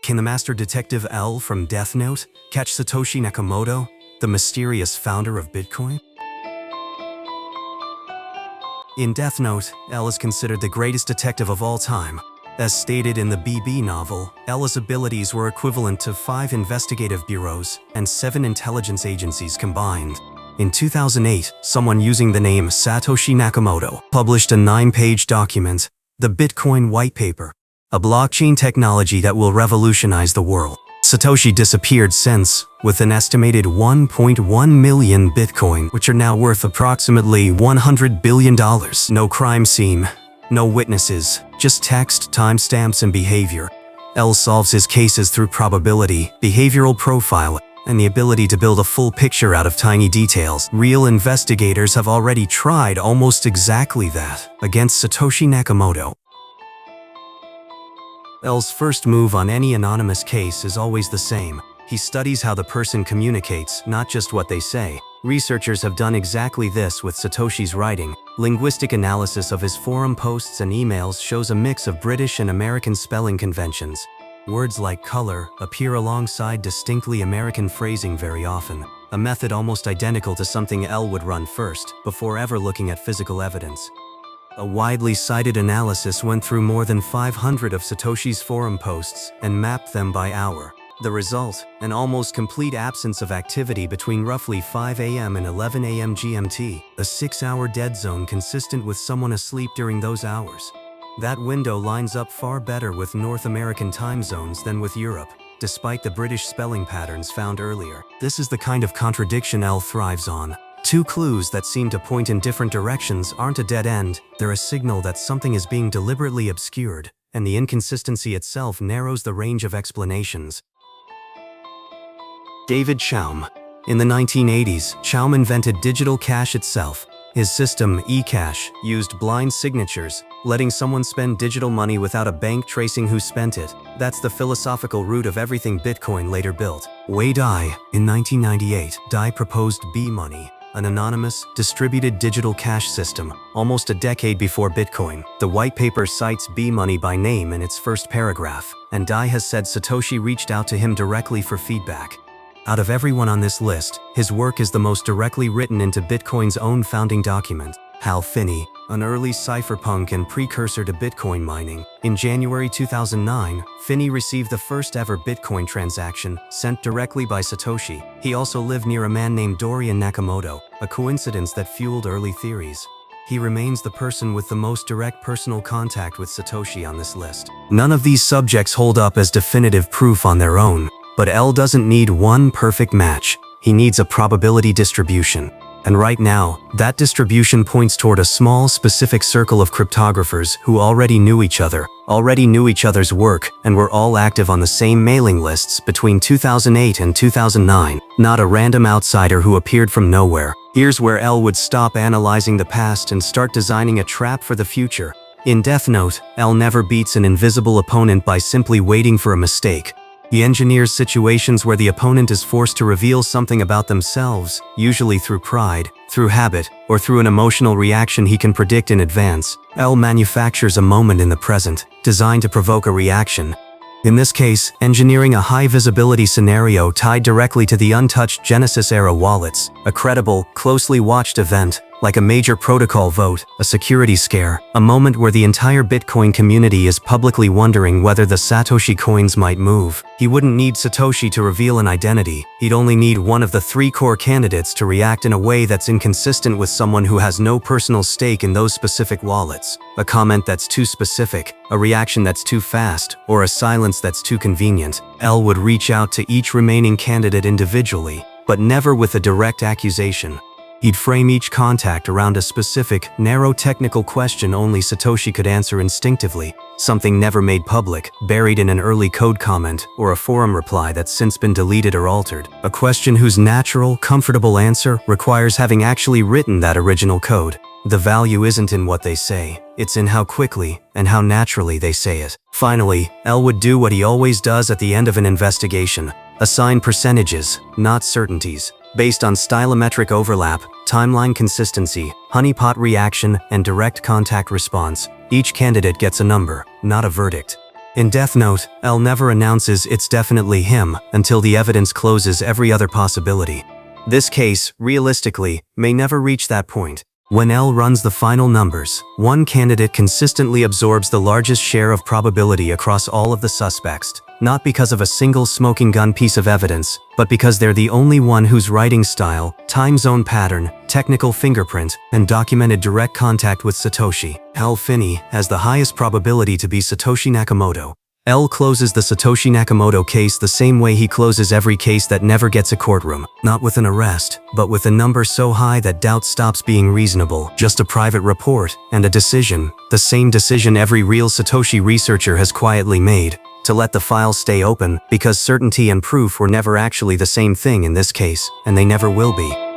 Can the master detective L from Death Note catch Satoshi Nakamoto, the mysterious founder of Bitcoin? In Death Note, L is considered the greatest detective of all time. As stated in the BB novel, L's abilities were equivalent to 5 investigative bureaus and 7 intelligence agencies combined. In 2008, someone using the name Satoshi Nakamoto published a 9-page document, the Bitcoin White Paper, a blockchain technology that will revolutionize the world. Satoshi disappeared since, with an estimated 1.1 million Bitcoin, which are now worth approximately $100 billion. No crime scene, no witnesses, just text, timestamps, and behavior. L solves his cases through probability, behavioral profile, and the ability to build a full picture out of tiny details. Real investigators have already tried almost exactly that against Satoshi Nakamoto. L's first move on any anonymous case is always the same. He studies how the person communicates, not just what they say. Researchers have done exactly this with Satoshi's writing. Linguistic analysis of his forum posts and emails shows a mix of British and American spelling conventions. Words like color appear alongside distinctly American phrasing very often, a method almost identical to something L would run first, before ever looking at physical evidence. A widely cited analysis went through more than 500 of Satoshi's forum posts and mapped them by hour. The result, an almost complete absence of activity between roughly 5 a.m. and 11 a.m. GMT, a 6-hour dead zone consistent with someone asleep during those hours. That window lines up far better with North American time zones than with Europe, despite the British spelling patterns found earlier. This is the kind of contradiction L thrives on. 2 clues that seem to point in different directions aren't a dead end, they're a signal that something is being deliberately obscured, and the inconsistency itself narrows the range of explanations. David Chaum. In the 1980s, Chaum invented digital cash itself. His system, eCash, used blind signatures, letting someone spend digital money without a bank tracing who spent it. That's the philosophical root of everything Bitcoin later built. Wei Dai, in 1998, Dai proposed B-money, an anonymous, distributed digital cash system, almost a decade before Bitcoin. The white paper cites B-money by name in its first paragraph, and Dai has said Satoshi reached out to him directly for feedback. Out of everyone on this list, his work is the most directly written into Bitcoin's own founding document. Hal Finney, an early cypherpunk and precursor to Bitcoin mining. In January 2009, Finney received the first ever Bitcoin transaction, sent directly by Satoshi. He also lived near a man named Dorian Nakamoto, a coincidence that fueled early theories. He remains the person with the most direct personal contact with Satoshi on this list. None of these subjects hold up as definitive proof on their own, but L doesn't need one perfect match. He needs a probability distribution. And right now, that distribution points toward a small, specific circle of cryptographers who already knew each other's work, and were all active on the same mailing lists between 2008 and 2009, not a random outsider who appeared from nowhere. Here's where L would stop analyzing the past and start designing a trap for the future. In Death Note, L never beats an invisible opponent by simply waiting for a mistake. He engineers situations where the opponent is forced to reveal something about themselves, usually through pride, through habit, or through an emotional reaction he can predict in advance. L manufactures a moment in the present, designed to provoke a reaction. In this case, engineering a high-visibility scenario tied directly to the untouched Genesis-era wallets, a credible, closely watched event, like a major protocol vote, a security scare, a moment where the entire Bitcoin community is publicly wondering whether the Satoshi coins might move. He wouldn't need Satoshi to reveal an identity. He'd only need one of the 3 core candidates to react in a way that's inconsistent with someone who has no personal stake in those specific wallets. A comment that's too specific, a reaction that's too fast, or a silence that's too convenient. L would reach out to each remaining candidate individually, but never with a direct accusation. He'd frame each contact around a specific, narrow technical question only Satoshi could answer instinctively, something never made public, buried in an early code comment, or a forum reply that's since been deleted or altered. A question whose natural, comfortable answer requires having actually written that original code. The value isn't in what they say, it's in how quickly and how naturally they say it. Finally, L would do what he always does at the end of an investigation: assign percentages, not certainties. Based on stylometric overlap, timeline consistency, honeypot reaction, and direct contact response, each candidate gets a number, not a verdict. In Death Note, L never announces it's definitely him until the evidence closes every other possibility. This case, realistically, may never reach that point. When L runs the final numbers, one candidate consistently absorbs the largest share of probability across all of the suspects, not because of a single smoking gun piece of evidence, but because they're the only one whose writing style, time zone pattern, technical fingerprint, and documented direct contact with Satoshi, L. Finney, has the highest probability to be Satoshi Nakamoto. L closes the Satoshi Nakamoto case the same way he closes every case that never gets a courtroom, not with an arrest, but with a number so high that doubt stops being reasonable, just a private report, and a decision, the same decision every real Satoshi researcher has quietly made, to let the file stay open, because certainty and proof were never actually the same thing in this case, and they never will be.